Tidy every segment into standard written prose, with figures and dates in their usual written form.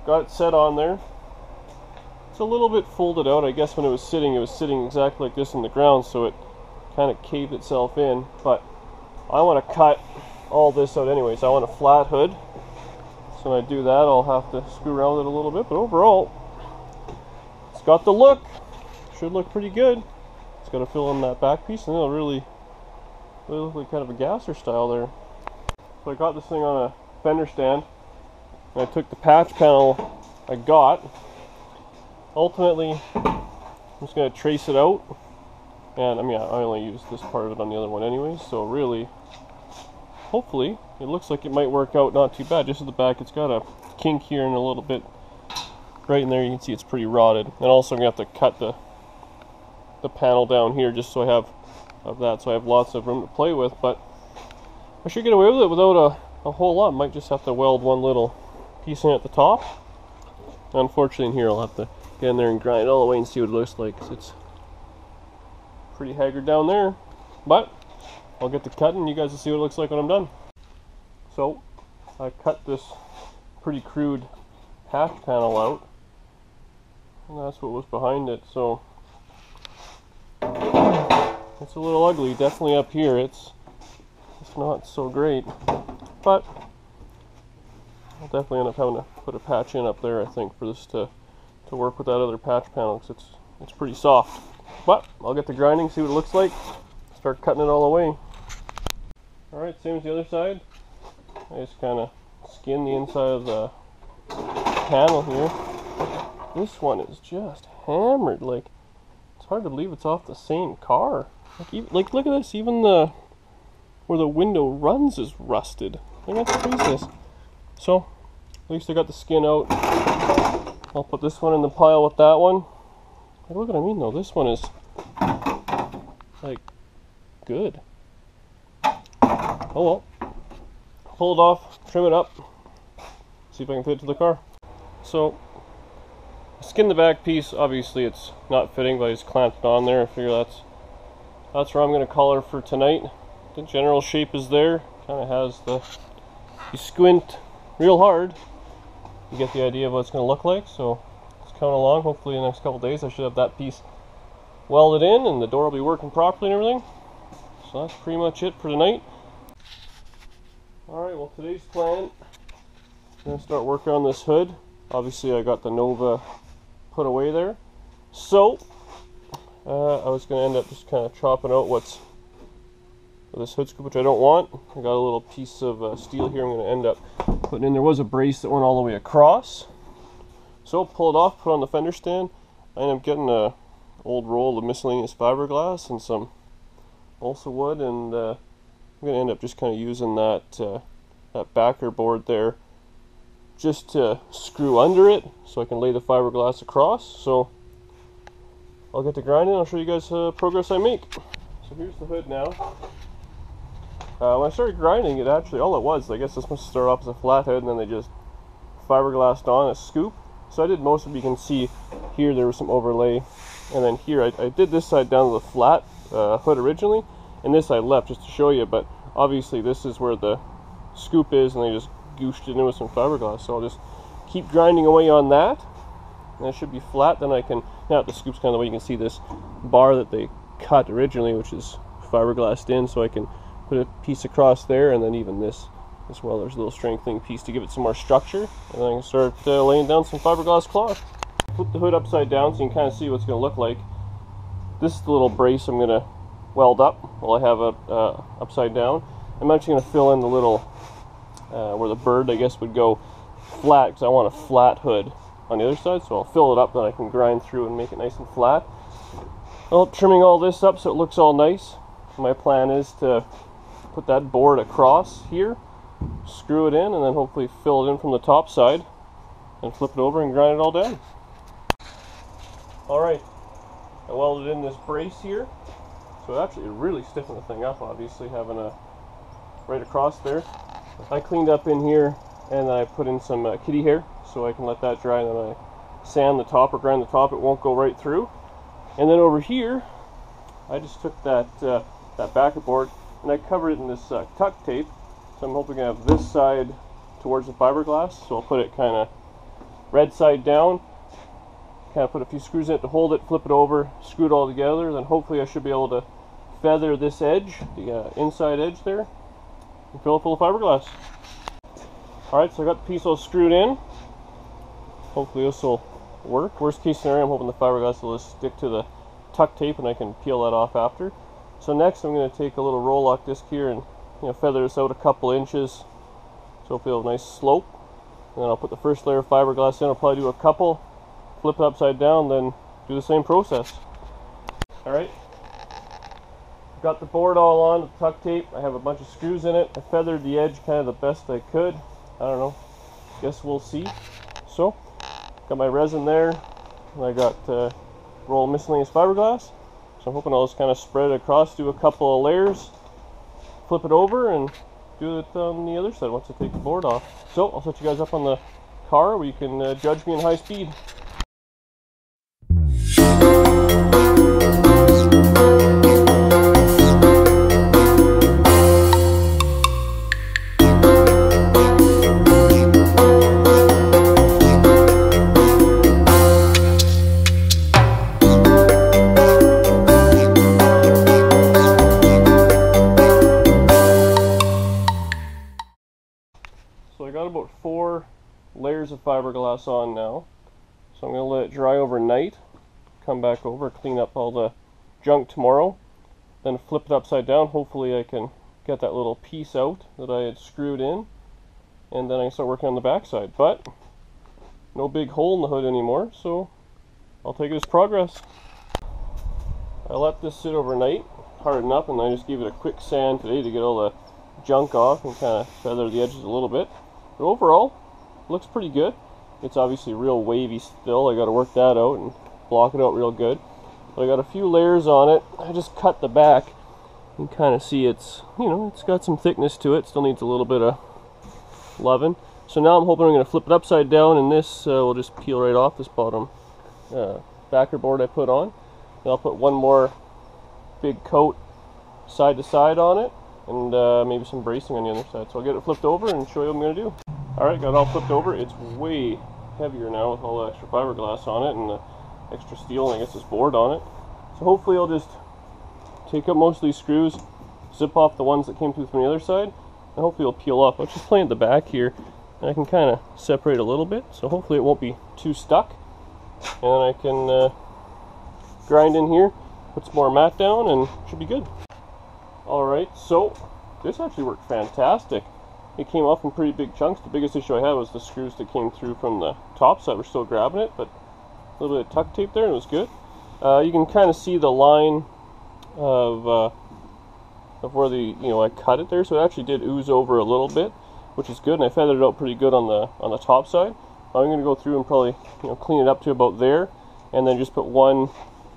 got it set on there. It's a little bit folded out. I guess when it was sitting exactly like this in the ground, so it kind of caved itself in. But I want to cut all this out anyways. I want a flat hood. So when I do that, I'll have to screw around with it a little bit. But overall, it's got the look. Should look pretty good. It's got to fill in that back piece, and it'll really look like kind of a gasser style there. So I got this thing on a fender stand, and I took the patch panel I got. Ultimately, I'm just going to trace it out, and I mean, I only used this part of it on the other one anyways, so really, hopefully, it looks like it might work out not too bad. Just at the back, it's got a kink here and a little bit right in there. You can see it's pretty rotted. And also I'm going to have to cut the panel down here just so I have that, so I have lots of room to play with, but I should get away with it without a whole lot. Might just have to weld one little piece in at the top. Unfortunately, in here I'll have to get in there and grind it all the way and see what it looks like, because it's pretty haggard down there. But I'll get to cutting, and you guys will see what it looks like when I'm done. So I cut this pretty crude patch panel out, and that's what was behind it. So it's a little ugly, definitely up here. It's not so great, but I'll definitely end up having to put a patch in up there, I think, for this to work with that other patch panel, because it's pretty soft. But I'll get to grinding, see what it looks like, start cutting it all away. Alright, same as the other side. I just kind of skin the inside of the panel here. This one is just hammered. Like, it's hard to believe it's off the same car. Like look at this, even where the window runs is rusted. Like, that's craziness. So, at least I got the skin out. I'll put this one in the pile with that one. Like, look what I mean though, this one is like good. Oh well. Pull it off, trim it up, see if I can fit it to the car. So, skin the back piece. Obviously it's not fitting, but I just clamped it on there. I figure that's where I'm going to color for tonight. The general shape is there. Kind of has you squint real hard, you get the idea of what it's going to look like. So it's coming along. Hopefully in the next couple days I should have that piece welded in, and the door will be working properly and everything. So that's pretty much it for tonight. Alright, well, today's plan, I'm going to start working on this hood. Obviously I got the Nova put away there. So, I was going to end up just kind of chopping out what's this hood scoop, which I don't want. I got a little piece of steel here I'm going to end up putting in. There was a brace that went all the way across. So, pull it off, put it on the fender stand. I ended up getting an old roll of miscellaneous fiberglass and some balsa wood, and I'm going to end up just kind of using that backer board there just to screw under it so I can lay the fiberglass across. So I'll get to grinding. I'll show you guys progress I make. So here's the hood now. When I started grinding it, actually all it was, I guess this must start off as a flat hood and then they just fiberglassed on a scoop. So I did most of it. You can see here there was some overlay, and then here I did this side down to the flat hood originally, and this I left just to show you, but obviously this is where the scoop is, and they just gooshed it in with some fiberglass. So I'll just keep grinding away on that, and it should be flat. Then I can, now the scoop's kind of the way, you can see this bar that they cut originally, which is fiberglassed in, so I can put a piece across there, and then even this as well, there's a little strengthening piece to give it some more structure, and then I can start laying down some fiberglass cloth. Flip the hood upside down so you can kind of see what it's going to look like. This is the little brace I'm going to weld up while I have it upside down. I'm actually going to fill in the little where the bird, I guess, would go flat, because I want a flat hood on the other side. So I'll fill it up, then I can grind through and make it nice and flat. Well, trimming all this up so it looks all nice. My plan is to put that board across here, screw it in, and then hopefully fill it in from the top side and flip it over and grind it all down. Alright, I welded in this brace here. So actually it really stiffened the thing up, obviously, having a right across there. I cleaned up in here, and I put in some kitty hair so I can let that dry, and then I sand the top or grind the top. It won't go right through. And then over here I just took that backer board and I covered it in this tuck tape. So I'm hoping to have this side towards the fiberglass, so I'll put it kind of red side down. Kind of put a few screws in it to hold it, flip it over, screw it all together. Then hopefully I should be able to feather this edge, the inside edge there, and fill it full of fiberglass. Alright, so I got the piece all screwed in. Hopefully this will work. Worst case scenario, I'm hoping the fiberglass will just stick to the tuck tape and I can peel that off after. So next I'm going to take a little roll lock disc here and feather this out a couple inches so hopefully it'll have a nice slope. And then I'll put the first layer of fiberglass in. I'll probably do a couple, flip it upside down, then do the same process. Alright, got the board all on with tuck tape. I have a bunch of screws in it. I feathered the edge kind of the best I could. I don't know, guess we'll see. So, got my resin there, and I got roll of miscellaneous fiberglass. So I'm hoping I'll just kind of spread it across, do a couple of layers, flip it over, and do it on the other side once I take the board off. So I'll set you guys up on the car where you can judge me in high speed. So I got about 4 layers of fiberglass on now. So I'm going to let it dry overnight, come back over, clean up all the junk tomorrow, then flip it upside down. Hopefully I can get that little piece out that I had screwed in, and then I can start working on the back side. But no big hole in the hood anymore, so I'll take it as progress. I let this sit overnight, harden up, and I just gave it a quick sand today to get all the junk off and kind of feather the edges a little bit. But overall, it looks pretty good. It's obviously real wavy still. I got to work that out and block it out real good. But I got a few layers on it. I just cut the back. You can kind of see it's, it's got some thickness to it. Still needs a little bit of loving. So now I'm hoping I'm going to flip it upside down, and this will just peel right off this bottom backer board I put on. Then I'll put one more big coat side to side on it, and maybe some bracing on the other side. So I'll get it flipped over and show you what I'm going to do. Alright, got it all flipped over. It's way heavier now with all the extra fiberglass on it and the extra steel, and I guess this board on it. So hopefully I'll just take up most of these screws, zip off the ones that came through from the other side, and hopefully it'll peel off. I'll just play at the back here, and I can kind of separate a little bit, so hopefully it won't be too stuck. And then I can grind in here, put some more mat down, and should be good. Alright, so this actually worked fantastic. It came off in pretty big chunks. The biggest issue I had was the screws that came through from the top side were still grabbing it, but a little bit of tuck tape there and it was good. You can kind of see the line of where I cut it there, so it actually did ooze over a little bit, which is good, and I feathered it out pretty good on the top side. I'm going to go through and probably clean it up to about there, and then just put one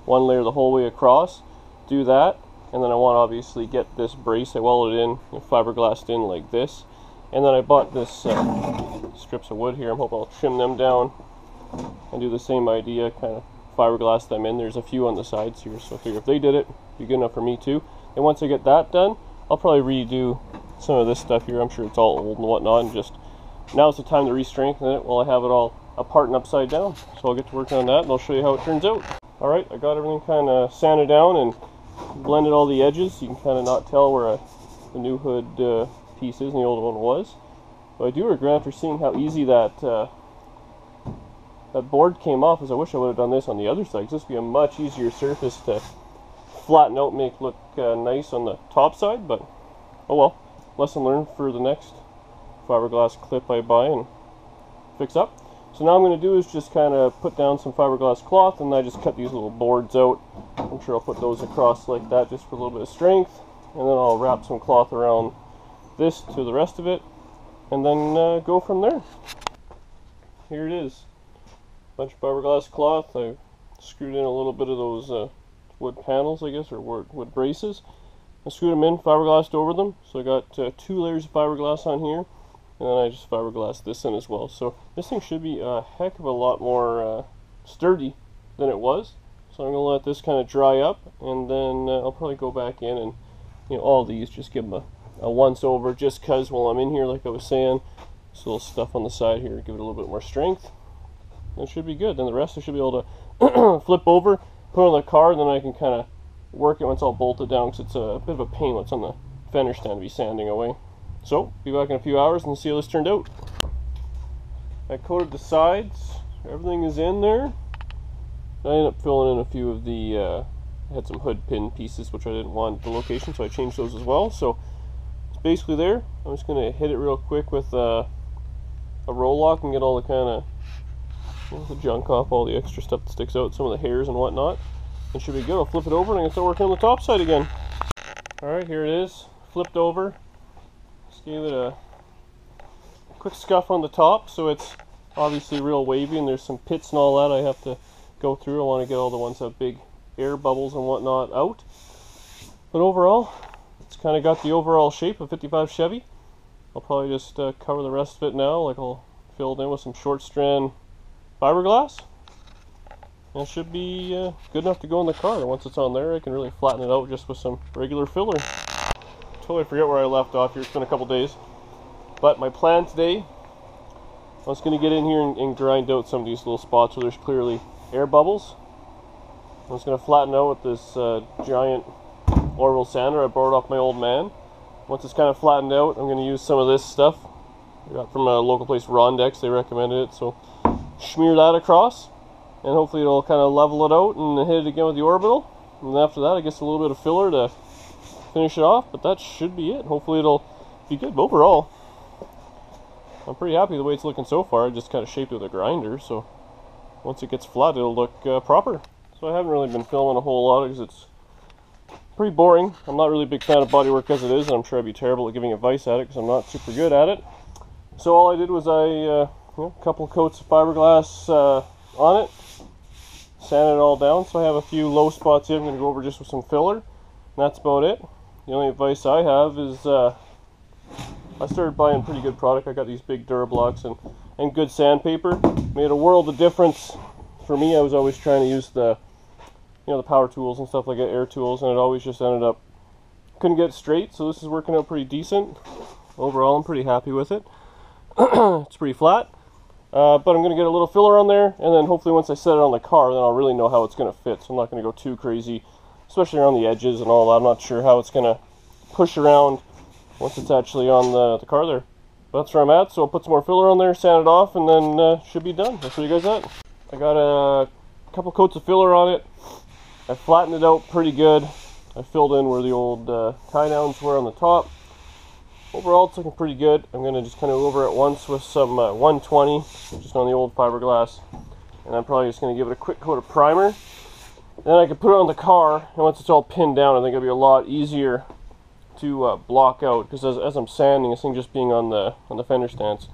layer the whole way across. Do that, and then I want to obviously get this brace. I welded it in, fiberglassed in like this, and then I bought this strips of wood here. I'm hoping I'll trim them down and do the same idea, kind of fiberglass them in. There's a few on the sides here, so I figure if they did it, it'd be good enough for me too. And once I get that done, I'll probably redo some of this stuff here. I'm sure it's all old and whatnot, and just now's the time to re-strengthen it while I have it all apart and upside down. So I'll get to work on that, and I'll show you how it turns out. Alright, I got everything kind of sanded down and blended all the edges. You can kind of not tell where the new hood piece is and the old one was. But I do regret after seeing how easy that board came off, as I wish I would have done this on the other side, because this would be a much easier surface to flatten out and make look nice on the top side. But oh well, lesson learned for the next fiberglass clip I buy and fix up. So now I'm going to do is just kind of put down some fiberglass cloth, and I just cut these little boards out. I'm sure I'll put those across like that just for a little bit of strength, and then I'll wrap some cloth around this to the rest of it, and then go from there. Here it is. Bunch of fiberglass cloth. I screwed in a little bit of those wood panels, I guess, or wood braces. I screwed them in, fiberglassed over them. So I got 2 layers of fiberglass on here, and then I just fiberglassed this in as well. So this thing should be a heck of a lot more sturdy than it was. So I'm going to let this kind of dry up, and then I'll probably go back in and, all these, just give them a once over, just because while I'm in here, like I was saying, this little stuff on the side here, give it a little bit more strength. it should be good. Then the rest I should be able to flip over, put it on the car, and then I can kind of work it when it's all bolted down, because it's a bit of a pain when it's on the fender stand to be sanding away. So, be back in a few hours and see how this turned out. I coated the sides, everything is in there. I ended up filling in a few of the, I had some hood pin pieces which I didn't want at the location, so I changed those as well. So, it's basically there. I'm just going to hit it real quick with a roll lock and get all the kind of the junk off, all the extra stuff that sticks out, some of the hairs and whatnot. It should be good. I'll flip it over and I can start working on the top side again. Alright, here it is. Flipped over. Just gave it a quick scuff on the top, so it's obviously real wavy, and there's some pits and all that I have to go through. I want to get all the ones that have big air bubbles and whatnot out. But overall, it's kind of got the overall shape of 55 Chevy. I'll probably just cover the rest of it now, like I'll fill it in with some short strand fiberglass. And it should be good enough to go in the car. Once it's on there, I can really flatten it out just with some regular filler. Totally forget where I left off here. It's been a couple days. But my plan today, I was going to get in here and grind out some of these little spots where there's clearly air bubbles. I was going to flatten out with this giant Orville sander I borrowed off my old man. Once it's kind of flattened out, I'm going to use some of this stuff I got from a local place, Rondex. They recommended it, so smear that across, and hopefully it'll kind of level it out and hit it again with the orbital. And after that, I guess a little bit of filler to finish it off, but that should be it. Hopefully it'll be good. But overall, I'm pretty happy the way it's looking so far. I just kind of shaped it with a grinder, so once it gets flat, it'll look proper. So I haven't really been filming a whole lot because it's pretty boring. I'm not really a big fan of bodywork as it is, and I'm sure I'd be terrible at giving advice at it because I'm not super good at it. So all I did was a couple coats of fiberglass on it, sanded it all down. So I have a few low spots here I'm going to go over just with some filler, and that's about it. The only advice I have is I started buying pretty good product. I got these big Durablocks and good sandpaper. Made a world of difference for me. I was always trying to use the the power tools and stuff like that, air tools, and it always just ended up couldn't get it straight. So this is working out pretty decent. Overall, I'm pretty happy with it. It's pretty flat, but I'm going to get a little filler on there, and then hopefully once I set it on the car, then I'll really know how it's going to fit. So I'm not going to go too crazy, especially around the edges and all that. I'm not sure how it's going to push around once it's actually on the car there. But that's where I'm at, so I'll put some more filler on there, sand it off, and then should be done. I'll show you guys that. I got a couple coats of filler on it. I flattened it out pretty good. I filled in where the old tie downs were on the top. Overall, it's looking pretty good. I'm going to just kind of go over it once with some 120, just on the old fiberglass. And I'm probably just going to give it a quick coat of primer. Then I can put it on the car, and once it's all pinned down, I think it'll be a lot easier to block out. Because as I'm sanding, this thing just being on the fender stands,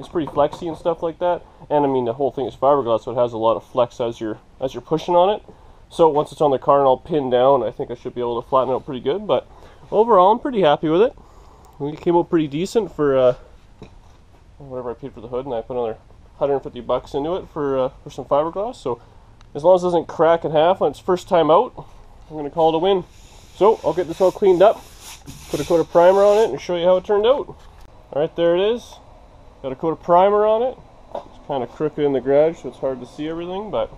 it's pretty flexy and stuff like that. And I mean, the whole thing is fiberglass, so it has a lot of flex as you're pushing on it. So once it's on the car and all pinned down, I think I should be able to flatten it out pretty good. But overall, I'm pretty happy with it. It came out pretty decent for whatever I paid for the hood, and I put another $150 into it for some fiberglass. So as long as it doesn't crack in half on its first time out, I'm going to call it a win. So I'll get this all cleaned up, put a coat of primer on it, and show you how it turned out. Alright, there it is. Got a coat of primer on it. It's kind of crooked in the garage, so it's hard to see everything, but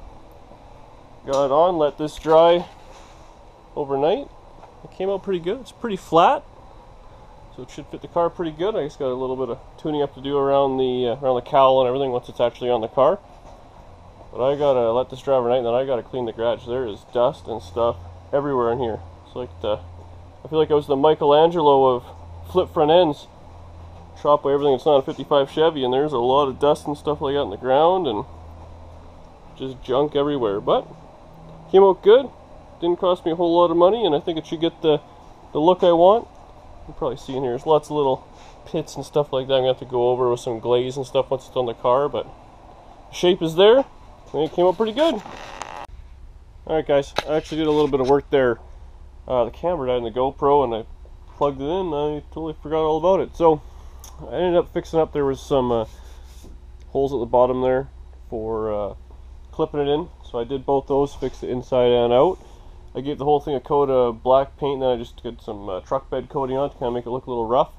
got it on, let this dry overnight. It came out pretty good. It's pretty flat, so it should fit the car pretty good. I just got a little bit of tuning up to do around the cowl and everything once it's actually on the car. But I gotta let this dry overnight, and then I gotta clean the garage. There is dust and stuff everywhere in here. It's like I feel like I was the Michelangelo of flip front ends. Chop away everything. It's not a 55 Chevy, and there's a lot of dust and stuff like that on the ground, and just junk everywhere. But came out good. Didn't cost me a whole lot of money, and I think it should get the look I want. You'll probably see in here, there's lots of little pits and stuff like that. I'm going to have to go over with some glaze and stuff once it's on the car, but the shape is there, and it came out pretty good. Alright guys, I actually did a little bit of work there. The camera died in the GoPro, and I plugged it in, and I totally forgot all about it. So I ended up fixing up, there was some holes at the bottom there for clipping it in. So I did both those, fixed it inside and out. I gave the whole thing a coat of black paint, and then I just did some truck bed coating on it to kind of make it look a little rough.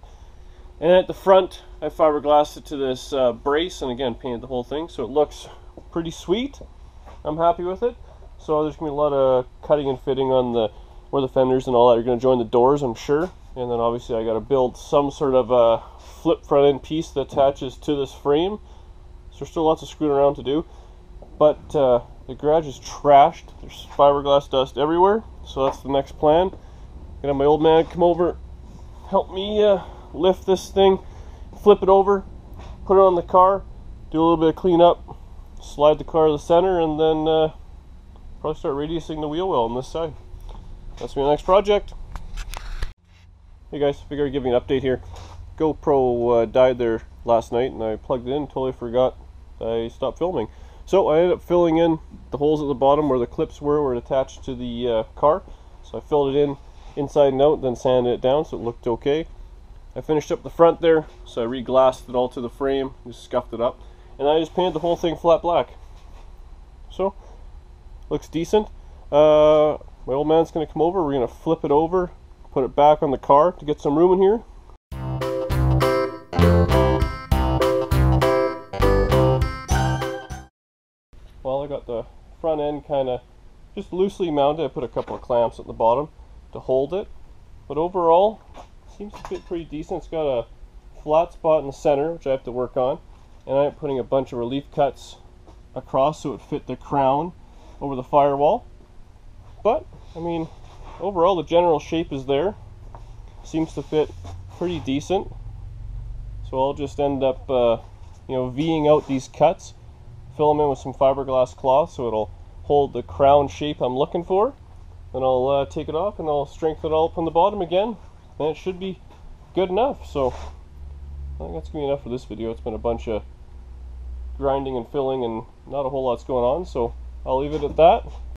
And at the front, I fiberglassed it to this brace, and again painted the whole thing, so it looks pretty sweet. I'm happy with it. So there's going to be a lot of cutting and fitting on where the fenders and all that are going to join the doors, I'm sure. And then obviously I got to build some sort of a flip front end piece that attaches to this frame. So there's still lots of screwing around to do. But the garage is trashed. There's fiberglass dust everywhere. So that's the next plan. Gonna have my old man come over, help me lift this thing, flip it over, put it on the car, do a little bit of cleanup, slide the car to the center, and then probably start radiusing the wheel well on this side. That's my next project. Hey guys, figured I'd give you an update here. GoPro died there last night and I plugged it in, totally forgot I stopped filming. So I ended up filling in the holes at the bottom where the clips were attached to the car. So I filled it in inside and out, then sanded it down so it looked okay. I finished up the front there, so I re-glassed it all to the frame, just scuffed it up, and I just painted the whole thing flat black. So, looks decent. My old man's going to come over, we're going to flip it over, put it back on the car to get some room in here. Well, I got the front end kind of just loosely mounted. I put a couple of clamps at the bottom to hold it, but overall seems to fit pretty decent. It's got a flat spot in the center which I have to work on, and I'm putting a bunch of relief cuts across so it fit the crown over the firewall. But I mean, overall the general shape is there, seems to fit pretty decent. So I'll just end up V'ing out these cuts, fill them in with some fiberglass cloth so it'll hold the crown shape I'm looking for. Then I'll take it off and I'll strengthen it all up on the bottom again, and it should be good enough. So I think that's going to be enough for this video. It's been a bunch of grinding and filling and not a whole lot's going on, so I'll leave it at that.